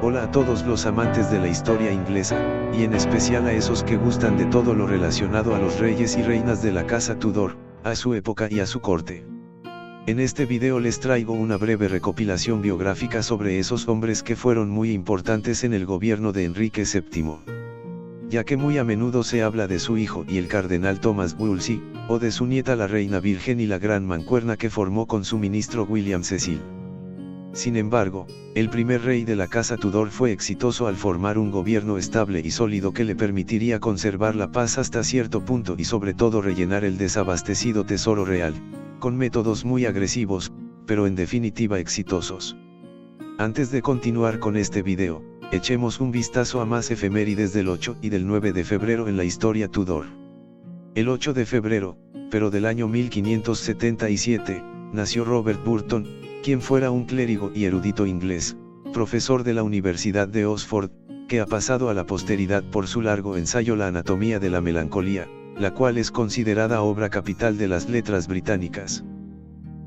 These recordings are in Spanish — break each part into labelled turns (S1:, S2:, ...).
S1: Hola a todos los amantes de la historia inglesa, y en especial a esos que gustan de todo lo relacionado a los reyes y reinas de la casa Tudor, a su época y a su corte. En este video les traigo una breve recopilación biográfica sobre esos hombres que fueron muy importantes en el gobierno de Enrique VII. Ya que muy a menudo se habla de su hijo y el cardenal Thomas Wolsey, o de su nieta la reina virgen y la gran mancuerna que formó con su ministro William Cecil. Sin embargo, el primer rey de la casa Tudor fue exitoso al formar un gobierno estable y sólido que le permitiría conservar la paz hasta cierto punto y sobre todo rellenar el desabastecido tesoro real, con métodos muy agresivos, pero en definitiva exitosos. Antes de continuar con este video, echemos un vistazo a más efemérides del 8 y del 9 de febrero en la historia Tudor. El 8 de febrero, pero del año 1577, nació Robert Burton, quien fuera un clérigo y erudito inglés, profesor de la Universidad de Oxford, que ha pasado a la posteridad por su largo ensayo La anatomía de la melancolía, la cual es considerada obra capital de las letras británicas.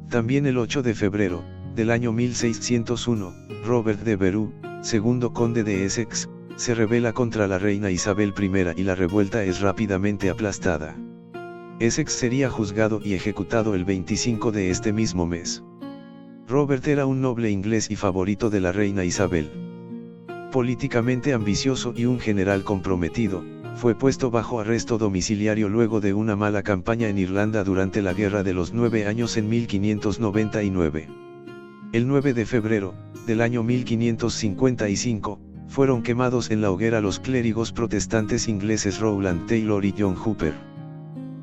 S1: También el 8 de febrero, del año 1601, Robert de Verú, segundo conde de Essex, se rebela contra la reina Isabel I y la revuelta es rápidamente aplastada. Essex sería juzgado y ejecutado el 25 de este mismo mes. Robert era un noble inglés y favorito de la reina Isabel. Políticamente ambicioso y un general comprometido, fue puesto bajo arresto domiciliario luego de una mala campaña en Irlanda durante la Guerra de los 9 años en 1599. El 9 de febrero, del año 1555, fueron quemados en la hoguera los clérigos protestantes ingleses Rowland Taylor y John Hooper.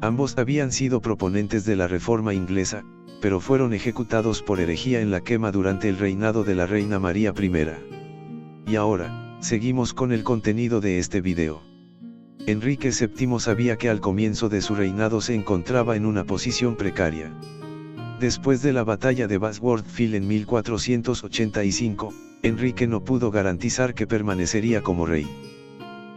S1: Ambos habían sido proponentes de la Reforma inglesa, pero fueron ejecutados por herejía en la quema durante el reinado de la reina María I. Y ahora, seguimos con el contenido de este video. Enrique VII sabía que al comienzo de su reinado se encontraba en una posición precaria. Después de la batalla de Bosworth Field en 1485, Enrique no pudo garantizar que permanecería como rey.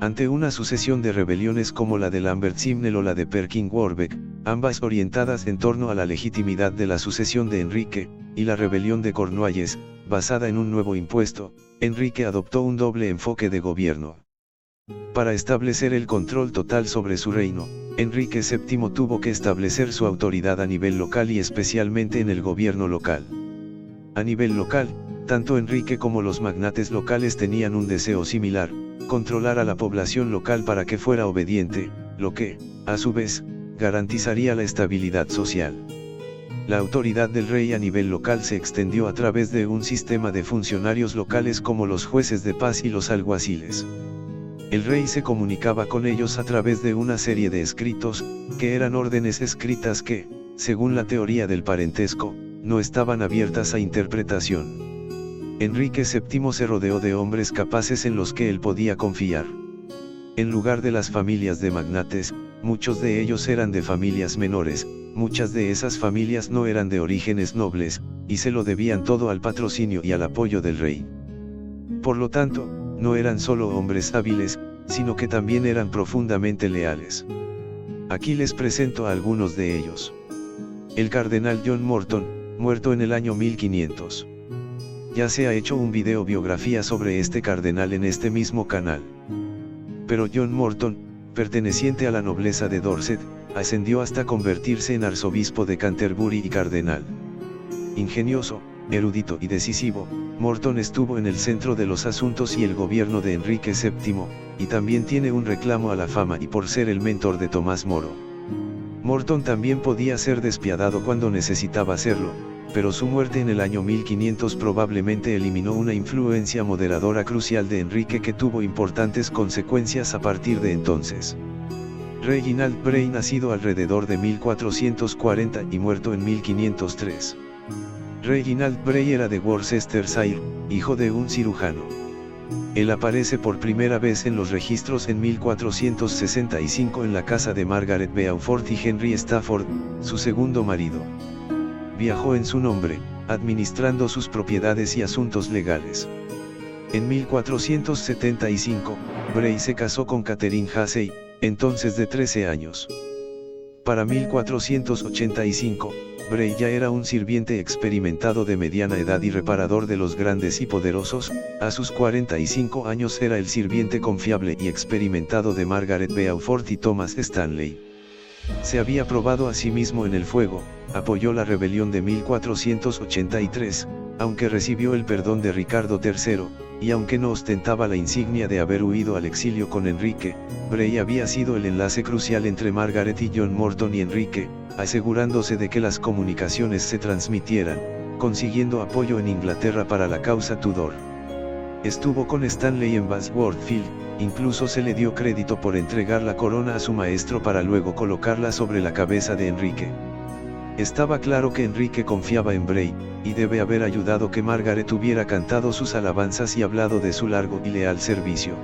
S1: Ante una sucesión de rebeliones como la de Lambert Simnel o la de Perkin Warbeck, ambas orientadas en torno a la legitimidad de la sucesión de Enrique, y la rebelión de Cornualles, basada en un nuevo impuesto, Enrique adoptó un doble enfoque de gobierno. Para establecer el control total sobre su reino, Enrique VII tuvo que establecer su autoridad a nivel local y especialmente en el gobierno local. A nivel local, tanto Enrique como los magnates locales tenían un deseo similar: controlar a la población local para que fuera obediente, lo que, a su vez, garantizaría la estabilidad social. La autoridad del rey a nivel local se extendió a través de un sistema de funcionarios locales como los jueces de paz y los alguaciles. El rey se comunicaba con ellos a través de una serie de escritos, que eran órdenes escritas que, según la teoría del parentesco, no estaban abiertas a interpretación. Enrique VII se rodeó de hombres capaces en los que él podía confiar. En lugar de las familias de magnates, muchos de ellos eran de familias menores, muchas de esas familias no eran de orígenes nobles, y se lo debían todo al patrocinio y al apoyo del rey. Por lo tanto, no eran solo hombres hábiles, sino que también eran profundamente leales. Aquí les presento a algunos de ellos. El cardenal John Morton, muerto en el año 1500. Ya se ha hecho un video biografía sobre este cardenal en este mismo canal. Pero John Morton, perteneciente a la nobleza de Dorset, ascendió hasta convertirse en arzobispo de Canterbury y cardenal. Ingenioso, erudito y decisivo, Morton estuvo en el centro de los asuntos y el gobierno de Enrique VII, y también tiene un reclamo a la fama y por ser el mentor de Tomás Moro. Morton también podía ser despiadado cuando necesitaba serlo, pero su muerte en el año 1500 probablemente eliminó una influencia moderadora crucial de Enrique que tuvo importantes consecuencias a partir de entonces. Reginald Bray, nacido alrededor de 1440 y muerto en 1503. Reginald Bray era de Worcestershire, hijo de un cirujano. Él aparece por primera vez en los registros en 1465 en la casa de Margaret Beaufort y Henry Stafford, su segundo marido. Viajó en su nombre, administrando sus propiedades y asuntos legales. En 1475, Bray se casó con Catherine Hussey, entonces de 13 años. Para 1485, Bray ya era un sirviente experimentado de mediana edad y reparador de los grandes y poderosos. A sus 45 años era el sirviente confiable y experimentado de Margaret Beaufort y Thomas Stanley. Se había probado a sí mismo en el fuego, apoyó la rebelión de 1483, aunque recibió el perdón de Ricardo III, y aunque no ostentaba la insignia de haber huido al exilio con Enrique, Bray había sido el enlace crucial entre Margaret y John Morton y Enrique, asegurándose de que las comunicaciones se transmitieran, consiguiendo apoyo en Inglaterra para la causa Tudor. Estuvo con Stanley en Bosworth, incluso se le dio crédito por entregar la corona a su maestro para luego colocarla sobre la cabeza de Enrique. Estaba claro que Enrique confiaba en Bray, y debe haber ayudado que Margaret hubiera cantado sus alabanzas y hablado de su largo y leal servicio.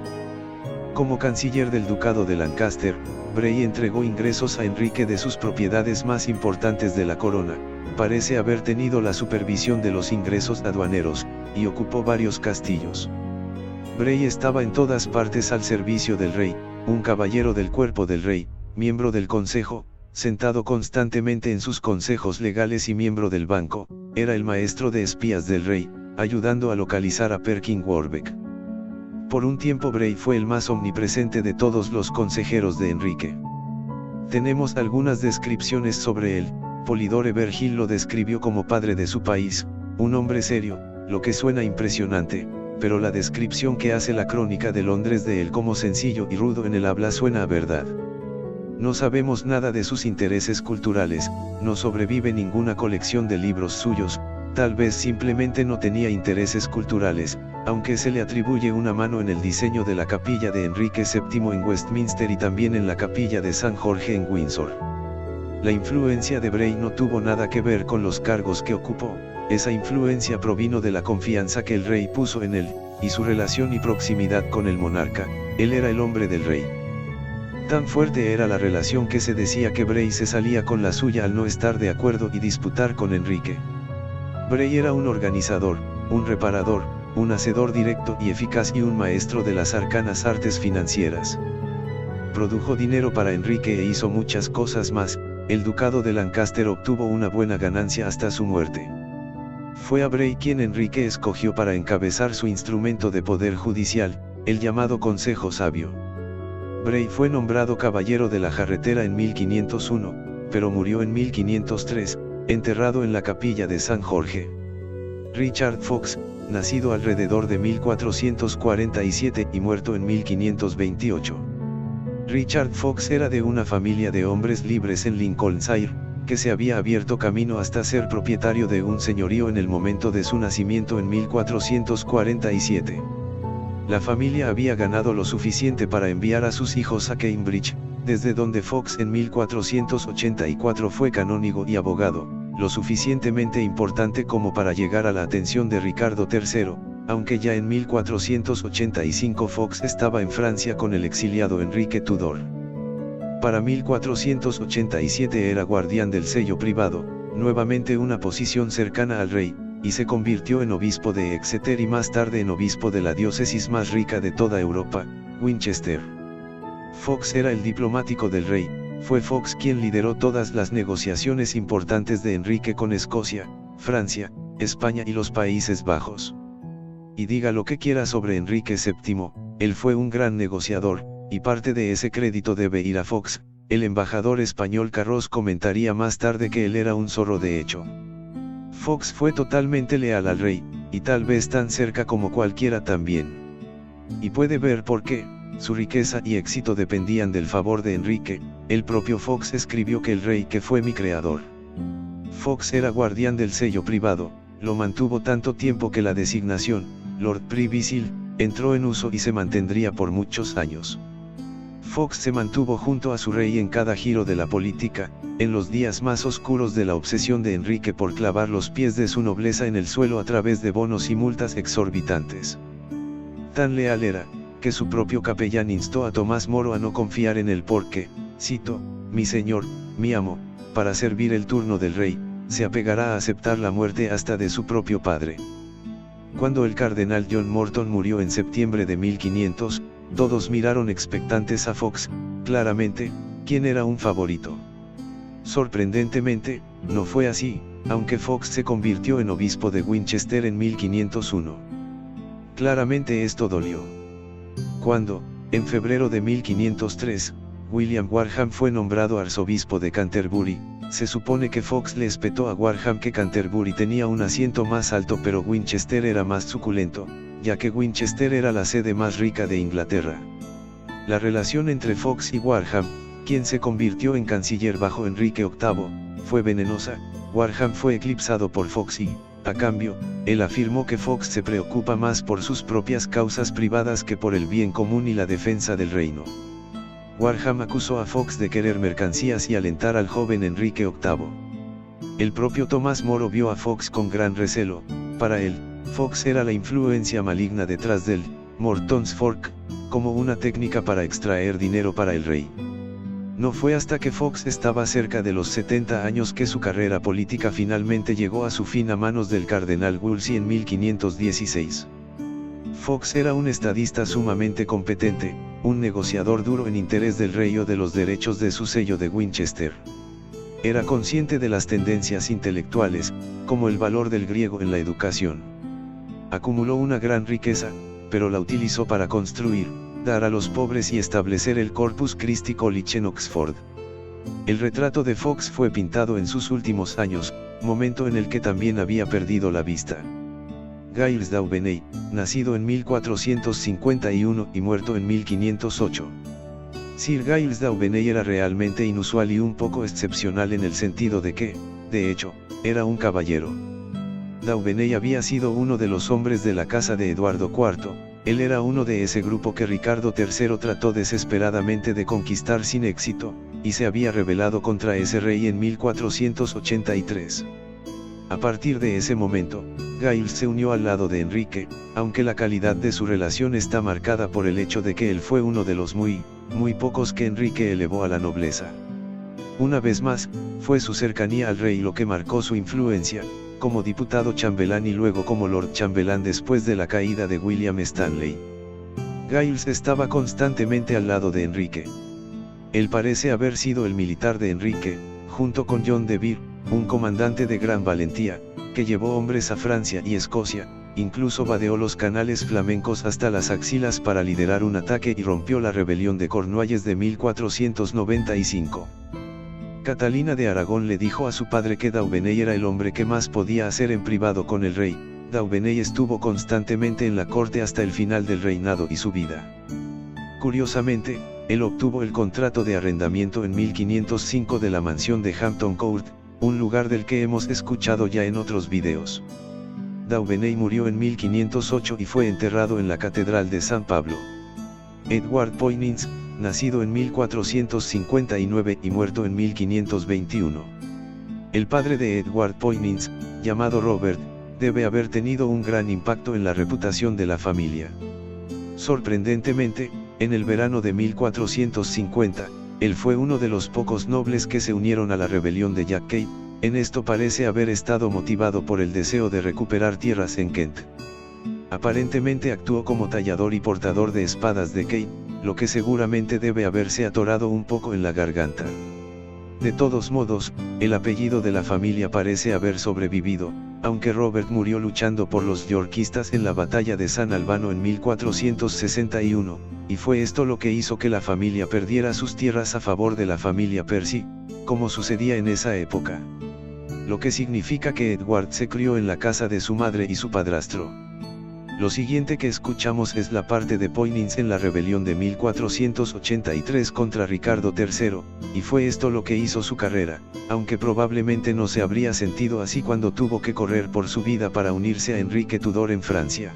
S1: Como canciller del Ducado de Lancaster, Bray entregó ingresos a Enrique de sus propiedades más importantes de la corona, parece haber tenido la supervisión de los ingresos aduaneros, y ocupó varios castillos. Bray estaba en todas partes al servicio del rey, un caballero del cuerpo del rey, miembro del consejo, sentado constantemente en sus consejos legales y miembro del banco, era el maestro de espías del rey, ayudando a localizar a Perkin Warbeck. Por un tiempo Bray fue el más omnipresente de todos los consejeros de Enrique. Tenemos algunas descripciones sobre él. Polydore Vergil lo describió como padre de su país, un hombre serio, lo que suena impresionante, pero la descripción que hace la Crónica de Londres de él como sencillo y rudo en el habla suena a verdad. No sabemos nada de sus intereses culturales, no sobrevive ninguna colección de libros suyos, tal vez simplemente no tenía intereses culturales, aunque se le atribuye una mano en el diseño de la capilla de Enrique VII en Westminster y también en la capilla de San Jorge en Windsor. La influencia de Bray no tuvo nada que ver con los cargos que ocupó, esa influencia provino de la confianza que el rey puso en él, y su relación y proximidad con el monarca. Él era el hombre del rey. Tan fuerte era la relación que se decía que Bray se salía con la suya al no estar de acuerdo y disputar con Enrique. Bray era un organizador, un reparador, un hacedor directo y eficaz y un maestro de las arcanas artes financieras. Produjo dinero para Enrique e hizo muchas cosas más. El ducado de Lancaster obtuvo una buena ganancia hasta su muerte. Fue a Bray quien Enrique escogió para encabezar su instrumento de poder judicial, el llamado Consejo Sabio. Bray fue nombrado caballero de la jarretera en 1501, pero murió en 1503, enterrado en la capilla de San Jorge. Richard Fox, nacido alrededor de 1447 y muerto en 1528. Richard Fox era de una familia de hombres libres en Lincolnshire, que se había abierto camino hasta ser propietario de un señorío en el momento de su nacimiento en 1447. La familia había ganado lo suficiente para enviar a sus hijos a Cambridge, desde donde Fox en 1484 fue canónigo y abogado, lo suficientemente importante como para llegar a la atención de Ricardo III, aunque ya en 1485 Fox estaba en Francia con el exiliado Enrique Tudor. Para 1487 era guardián del sello privado, nuevamente una posición cercana al rey, y se convirtió en obispo de Exeter y más tarde en obispo de la diócesis más rica de toda Europa, Winchester. Fox era el diplomático del rey, fue Fox quien lideró todas las negociaciones importantes de Enrique con Escocia, Francia, España y los Países Bajos. Y diga lo que quiera sobre Enrique VII, él fue un gran negociador, y parte de ese crédito debe ir a Fox. El embajador español Carros comentaría más tarde que él era un zorro de hecho. Fox fue totalmente leal al rey, y tal vez tan cerca como cualquiera también. Y puede ver por qué, su riqueza y éxito dependían del favor de Enrique. El propio Fox escribió que el rey que fue mi creador. Fox era guardián del sello privado, lo mantuvo tanto tiempo que la designación, Lord Privy Seal, entró en uso y se mantendría por muchos años. Fox se mantuvo junto a su rey en cada giro de la política, en los días más oscuros de la obsesión de Enrique por clavar los pies de su nobleza en el suelo a través de bonos y multas exorbitantes. Tan leal era, que su propio capellán instó a Tomás Moro a no confiar en él porque, cito, mi señor, mi amo, para servir el turno del rey, se apegará a aceptar la muerte hasta de su propio padre. Cuando el cardenal John Morton murió en septiembre de 1500, todos miraron expectantes a Fox, claramente, quien era un favorito. Sorprendentemente, no fue así, aunque Fox se convirtió en obispo de Winchester en 1501. Claramente esto dolió. Cuando, en febrero de 1503, William Warham fue nombrado arzobispo de Canterbury, se supone que Fox le espetó a Warham que Canterbury tenía un asiento más alto pero Winchester era más suculento, ya que Winchester era la sede más rica de Inglaterra. La relación entre Fox y Warham, quien se convirtió en canciller bajo Enrique VIII, fue venenosa. Warham fue eclipsado por Fox y, a cambio, él afirmó que Fox se preocupa más por sus propias causas privadas que por el bien común y la defensa del reino. Warham acusó a Fox de querer mercancías y alentar al joven Enrique VIII. El propio Tomás Moro vio a Fox con gran recelo. Para él, Fox era la influencia maligna detrás del Morton's Fork, como una técnica para extraer dinero para el rey. No fue hasta que Fox estaba cerca de los 70 años que su carrera política finalmente llegó a su fin a manos del cardenal Wolsey en 1516. Fox era un estadista sumamente competente, un negociador duro en interés del rey o de los derechos de su sello de Winchester. Era consciente de las tendencias intelectuales, como el valor del griego en la educación. Acumuló una gran riqueza, pero la utilizó para construir, dar a los pobres y establecer el Corpus Christi College en Oxford. El retrato de Fox fue pintado en sus últimos años, momento en el que también había perdido la vista. Giles Daubeney, nacido en 1451 y muerto en 1508. Sir Giles Daubeney era realmente inusual y un poco excepcional en el sentido de que, de hecho, era un caballero. Daubeney había sido uno de los hombres de la casa de Eduardo IV, él era uno de ese grupo que Ricardo III trató desesperadamente de conquistar sin éxito, y se había rebelado contra ese rey en 1483. A partir de ese momento, Giles se unió al lado de Enrique, aunque la calidad de su relación está marcada por el hecho de que él fue uno de los muy pocos que Enrique elevó a la nobleza. Una vez más, fue su cercanía al rey lo que marcó su influencia, como diputado chambelán y luego como Lord Chambelán después de la caída de William Stanley. Giles estaba constantemente al lado de Enrique. Él parece haber sido el militar de Enrique, junto con John de Vere, un comandante de gran valentía, que llevó hombres a Francia y Escocia, incluso vadeó los canales flamencos hasta las axilas para liderar un ataque y rompió la rebelión de Cornualles de 1495. Catalina de Aragón le dijo a su padre que Daubeney era el hombre que más podía hacer en privado con el rey. Daubeney estuvo constantemente en la corte hasta el final del reinado y su vida. Curiosamente, él obtuvo el contrato de arrendamiento en 1505 de la mansión de Hampton Court, un lugar del que hemos escuchado ya en otros videos. Daubeney murió en 1508 y fue enterrado en la Catedral de San Pablo. Edward Poynings, nacido en 1459 y muerto en 1521. El padre de Edward Poynings, llamado Robert, debe haber tenido un gran impacto en la reputación de la familia. Sorprendentemente, en el verano de 1450, él fue uno de los pocos nobles que se unieron a la rebelión de Jack Cade. En esto parece haber estado motivado por el deseo de recuperar tierras en Kent. Aparentemente actuó como tallador y portador de espadas de Cade, lo que seguramente debe haberse atorado un poco en la garganta. De todos modos, el apellido de la familia parece haber sobrevivido, aunque Robert murió luchando por los yorkistas en la batalla de San Albano en 1461, y fue esto lo que hizo que la familia perdiera sus tierras a favor de la familia Percy, como sucedía en esa época. Lo que significa que Edward se crió en la casa de su madre y su padrastro. Lo siguiente que escuchamos es la parte de Poynings en la rebelión de 1483 contra Ricardo III, y fue esto lo que hizo su carrera, aunque probablemente no se habría sentido así cuando tuvo que correr por su vida para unirse a Enrique Tudor en Francia.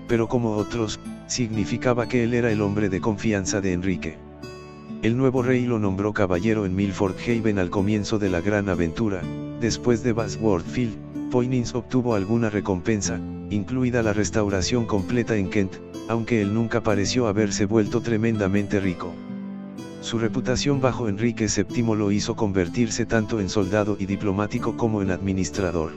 S1: Pero como otros, significaba que él era el hombre de confianza de Enrique. El nuevo rey lo nombró caballero en Milford Haven al comienzo de la gran aventura. Después de Bosworth Field, Poynings obtuvo alguna recompensa, incluida la restauración completa en Kent, aunque él nunca pareció haberse vuelto tremendamente rico. Su reputación bajo Enrique VII lo hizo convertirse tanto en soldado y diplomático como en administrador.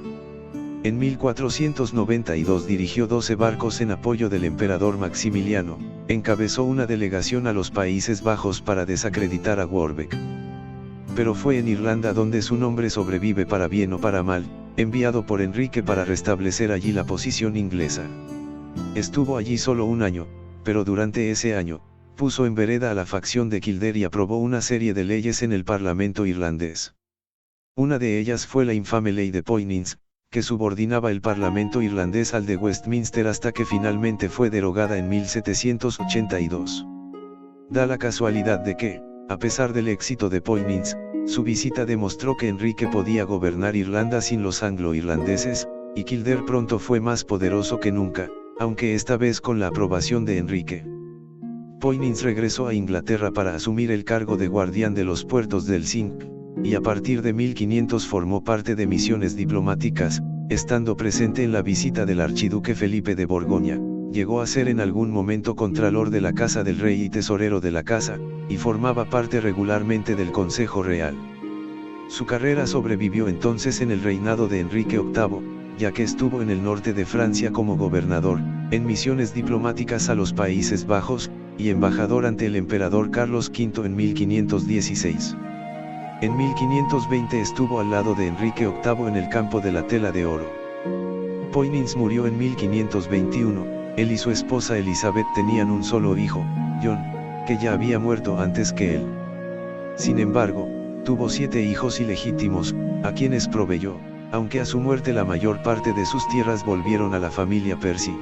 S1: En 1492 dirigió 12 barcos en apoyo del emperador Maximiliano, encabezó una delegación a los Países Bajos para desacreditar a Warbeck. pero fue en Irlanda donde su nombre sobrevive para bien o para mal, enviado por Enrique para restablecer allí la posición inglesa. Estuvo allí solo un año, pero durante ese año, puso en vereda a la facción de Kildare y aprobó una serie de leyes en el Parlamento irlandés. Una de ellas fue la infame Ley de Poynings, que subordinaba el Parlamento irlandés al de Westminster hasta que finalmente fue derogada en 1782. Da la casualidad de que, a pesar del éxito de Poynings, su visita demostró que Enrique podía gobernar Irlanda sin los anglo-irlandeses, y Kildare pronto fue más poderoso que nunca, aunque esta vez con la aprobación de Enrique. Poynings regresó a Inglaterra para asumir el cargo de guardián de los puertos del Cinque, y a partir de 1500 formó parte de misiones diplomáticas, estando presente en la visita del archiduque Felipe de Borgoña. Llegó a ser en algún momento contralor de la casa del rey y tesorero de la casa, y formaba parte regularmente del Consejo Real. Su carrera sobrevivió entonces en el reinado de Enrique VIII, ya que estuvo en el norte de Francia como gobernador, en misiones diplomáticas a los Países Bajos, y embajador ante el emperador Carlos V en 1516. En 1520 estuvo al lado de Enrique VIII en el campo de la Tela de Oro. Poynings murió en 1521, él y su esposa Elizabeth tenían un solo hijo, John, que ya había muerto antes que él. Sin embargo, tuvo 7 hijos ilegítimos, a quienes proveyó, aunque a su muerte la mayor parte de sus tierras volvieron a la familia Percy.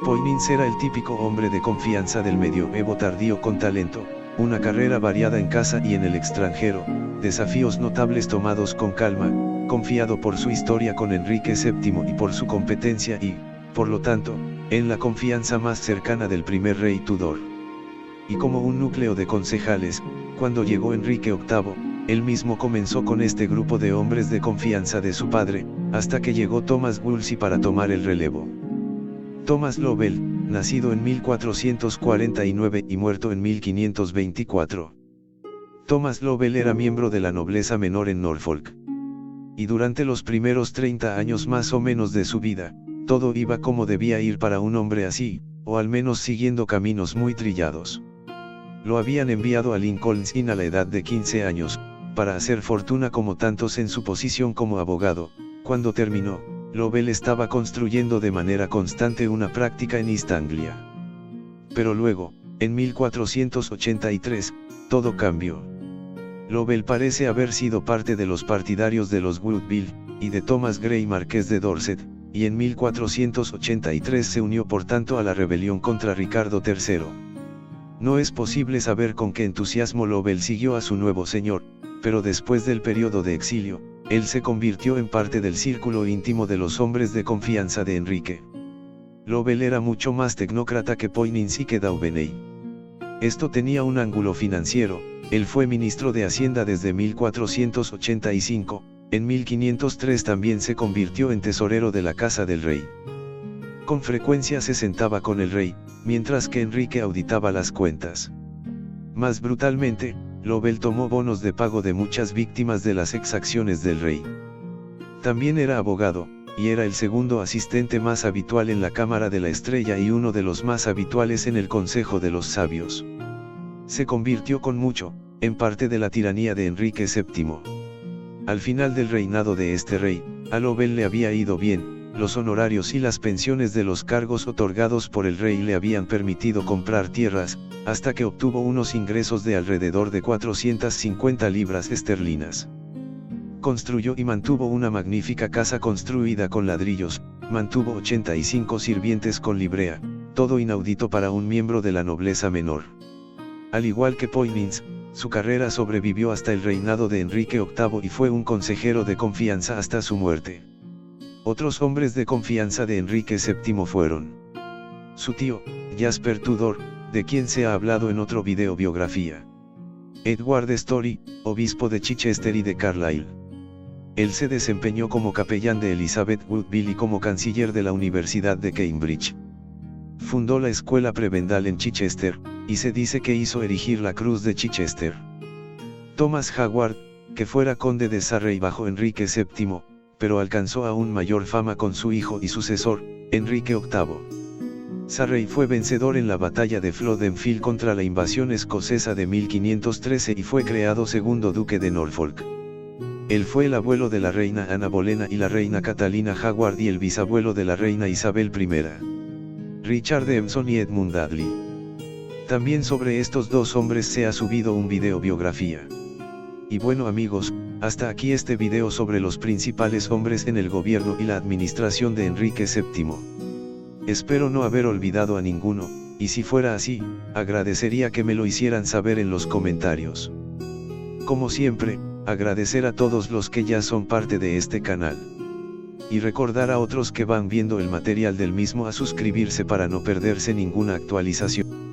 S1: Poynings era el típico hombre de confianza del medioevo tardío con talento, una carrera variada en casa y en el extranjero, desafíos notables tomados con calma, confiado por su historia con Enrique VII y por su competencia y, por lo tanto, en la confianza más cercana del primer rey Tudor. Y como un núcleo de concejales, cuando llegó Enrique VIII, él mismo comenzó con este grupo de hombres de confianza de su padre, hasta que llegó Thomas Wolsey para tomar el relevo. Thomas Lovell, nacido en 1449 y muerto en 1524. Thomas Lovell era miembro de la nobleza menor en Norfolk. Y durante los primeros 30 años más o menos de su vida, todo iba como debía ir para un hombre así, o al menos siguiendo caminos muy trillados. Lo habían enviado a Lincoln's Inn a la edad de 15 años, para hacer fortuna como tantos en su posición como abogado. Cuando terminó, Lovell estaba construyendo de manera constante una práctica en East Anglia. Pero luego, en 1483, todo cambió. Lovell parece haber sido parte de los partidarios de los Woodville, y de Thomas Grey marqués de Dorset, y en 1483 se unió por tanto a la rebelión contra Ricardo III. No es posible saber con qué entusiasmo Lovell siguió a su nuevo señor, pero después del periodo de exilio, él se convirtió en parte del círculo íntimo de los hombres de confianza de Enrique. Lovell era mucho más tecnócrata que Poynings y que Daubeney. Esto tenía un ángulo financiero. Él fue ministro de Hacienda desde 1485, en 1503 también se convirtió en tesorero de la casa del rey. Con frecuencia se sentaba con el rey, mientras que Enrique auditaba las cuentas. Más brutalmente, Lovell tomó bonos de pago de muchas víctimas de las exacciones del rey. También era abogado, y era el segundo asistente más habitual en la Cámara de la Estrella y uno de los más habituales en el Consejo de los Sabios. Se convirtió con mucho, en parte de la tiranía de Enrique VII. Al final del reinado de este rey, a Lovell le había ido bien, los honorarios y las pensiones de los cargos otorgados por el rey le habían permitido comprar tierras, hasta que obtuvo unos ingresos de alrededor de 450 libras esterlinas. Construyó y mantuvo una magnífica casa construida con ladrillos, mantuvo 85 sirvientes con librea, todo inaudito para un miembro de la nobleza menor. Al igual que Poynings, su carrera sobrevivió hasta el reinado de Enrique VIII y fue un consejero de confianza hasta su muerte. Otros hombres de confianza de Enrique VII fueron su tío, Jasper Tudor, de quien se ha hablado en otro video biografía. Edward Story, obispo de Chichester y de Carlisle. Él se desempeñó como capellán de Elizabeth Woodville y como canciller de la Universidad de Cambridge. Fundó la escuela prebendal en Chichester, y se dice que hizo erigir la cruz de Chichester. Thomas Howard, que fuera conde de Surrey bajo Enrique VII, pero alcanzó aún mayor fama con su hijo y sucesor, Enrique VIII. Surrey fue vencedor en la batalla de Flodden contra la invasión escocesa de 1513 y fue creado segundo duque de Norfolk. Él fue el abuelo de la reina Ana Bolena y la reina Catalina Howard y el bisabuelo de la reina Isabel I. Richard Empson y Edmund Dudley. También sobre estos dos hombres se ha subido un video biografía. Y bueno amigos, hasta aquí este video sobre los principales hombres en el gobierno y la administración de Enrique VII. Espero no haber olvidado a ninguno, y si fuera así, agradecería que me lo hicieran saber en los comentarios. Como siempre, agradecer a todos los que ya son parte de este canal. Y recordar a otros que van viendo el material del mismo a suscribirse para no perderse ninguna actualización.